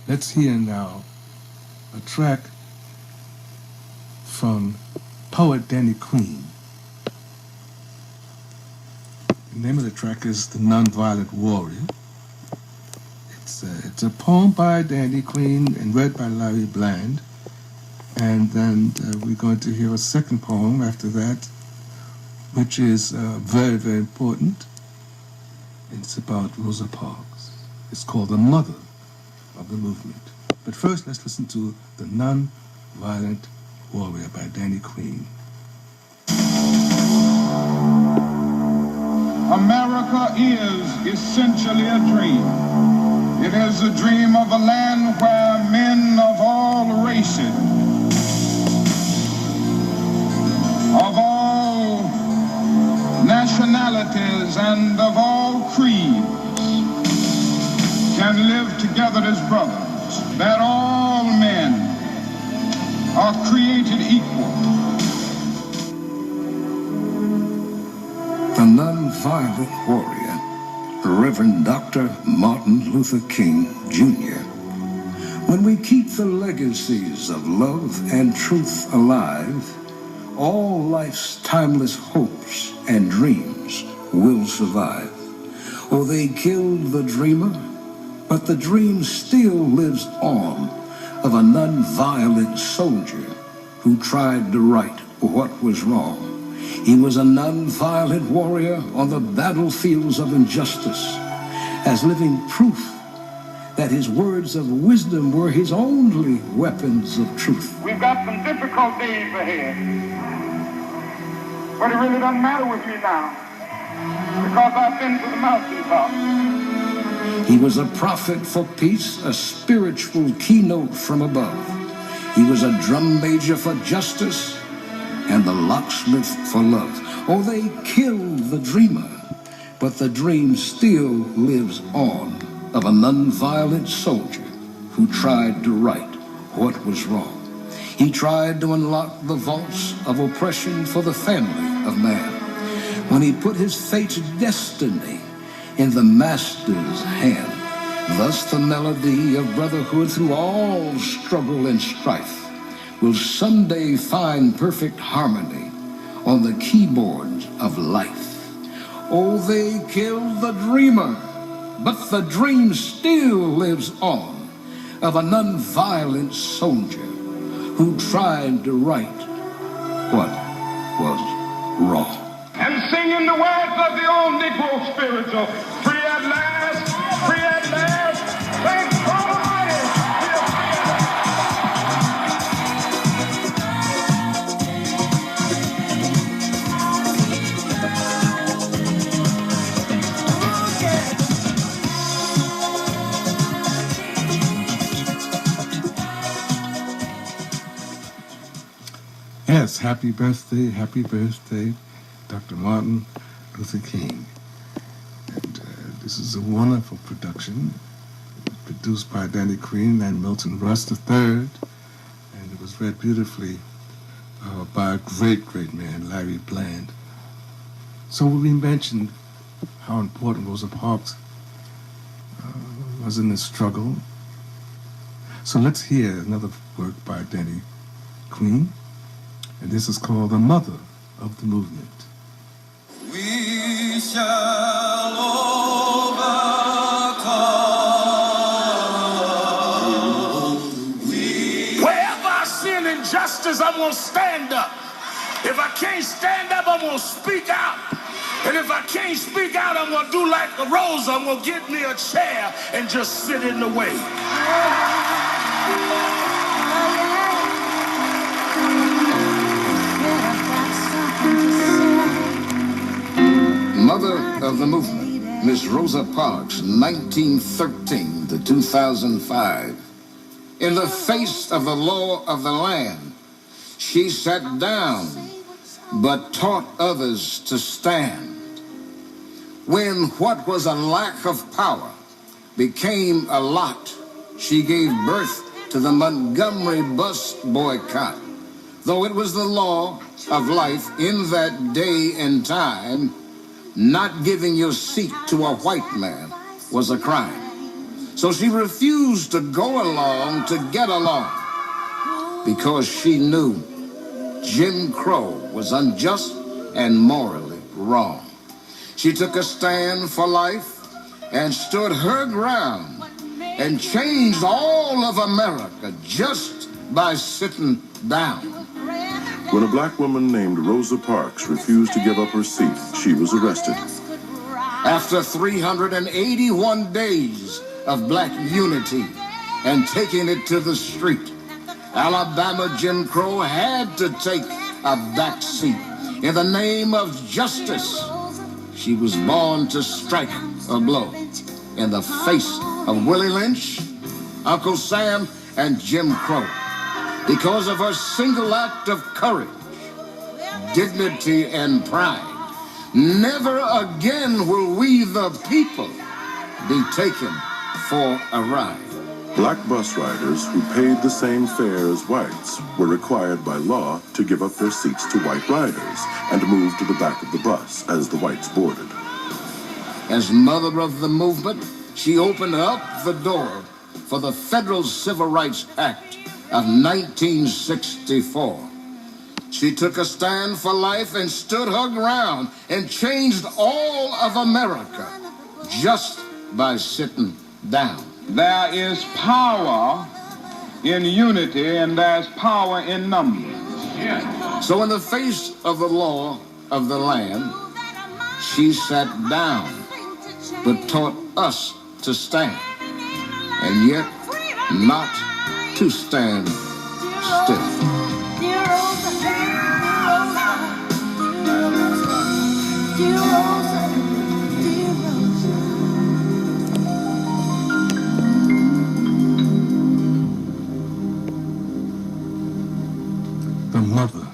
Let's hear now a track from PoetDannyQueen. The name of the track is The Nonviolent Warrior. It's a poem by DannyQueen and read by Larry-Bland. And then we're going to hear a second poem after that, which is very, very important. It's about Rosa Parks. It's called The Mother of the Movement. But first, let's listen to The Nonviolent Warrior by DannyQueen. America is essentially a dream. It is a dream of a land where men of all races, of all nationalities, and of all creeds can live together as brothers, that all men are created equal. The Nonviolent Warrior, Reverend Dr. Martin Luther King, Jr. When we keep the legacies of love and truth alive, all life's timeless hopes and dreams will survive. Oh, they killed the dreamer, but the dream still lives on, of a nonviolent soldier who tried to right what was wrong. He was a nonviolent warrior on the battlefields of injustice, as living proof that his words of wisdom were his only weapons of truth. We've got some difficult days ahead, but it really doesn't matter with me now, because I've been to the mountaintop. He was a prophet for peace, a spiritual keynote from above. He was a drum major for justice and the locksmith for love. Oh, they killed the dreamer, but the dream still lives on, of a nonviolent soldier who tried to right what was wrong. He tried to unlock the vaults of oppression for the family of man. When he put his fate's destiny in the master's hand, thus the melody of brotherhood through all struggle and strife will someday find perfect harmony on the keyboards of life. Oh, they killed the dreamer, but the dream still lives on, of a nonviolent soldier who tried to right what was wrong. And singing the words of the old Negro spiritual, free at last, free at last, thank God Almighty. Yes, happy birthday, Dr. Martin Luther King. And this is a wonderful production, produced by DannyQueen and Milton Russ III, and it was read beautifully by a great, great man, Larry-Bland. So we mentioned how important Rosa Parks was in this struggle. So let's hear another work by DannyQueen. And this is called The Mother of the Movement. We shall overcome. Wherever I see an injustice, I'm going to stand up. If I can't stand up, I'm going to speak out. And if I can't speak out, I'm going to do like the Rosa. I'm going to get me a chair and just sit in the way. Mother of the movement, Miss Rosa Parks, 1913 to 2005. In the face of the law of the land, she sat down, but taught others to stand. When what was a lack of power became a lot, she gave birth to the Montgomery bus boycott. Though it was the law of life in that day and time, not giving your seat to a white man was a crime. So she refused to go along to get along because she knew Jim Crow was unjust and morally wrong. She took a stand for life and stood her ground and changed all of America just by sitting down. When a black woman named Rosa Parks refused to give up her seat, she was arrested. After 381 days of black unity and taking it to the street, Alabama Jim Crow had to take a back seat. In the name of justice, she was born to strike a blow in the face of Willie Lynch, Uncle Sam, and Jim Crow. Because of her single act of courage, dignity, and pride, never again will we the people be taken for a ride. Black bus riders who paid the same fare as whites were required by law to give up their seats to white riders and move to the back of the bus as the whites boarded. As mother of the movement, she opened up the door for the Federal Civil Rights Act of 1964. She took a stand for life and stood her ground and changed all of America just by sitting down. There is power in unity and there's power in numbers. So in the face of the law of the land, she sat down, but taught us to stand, and yet not to stand still. The mother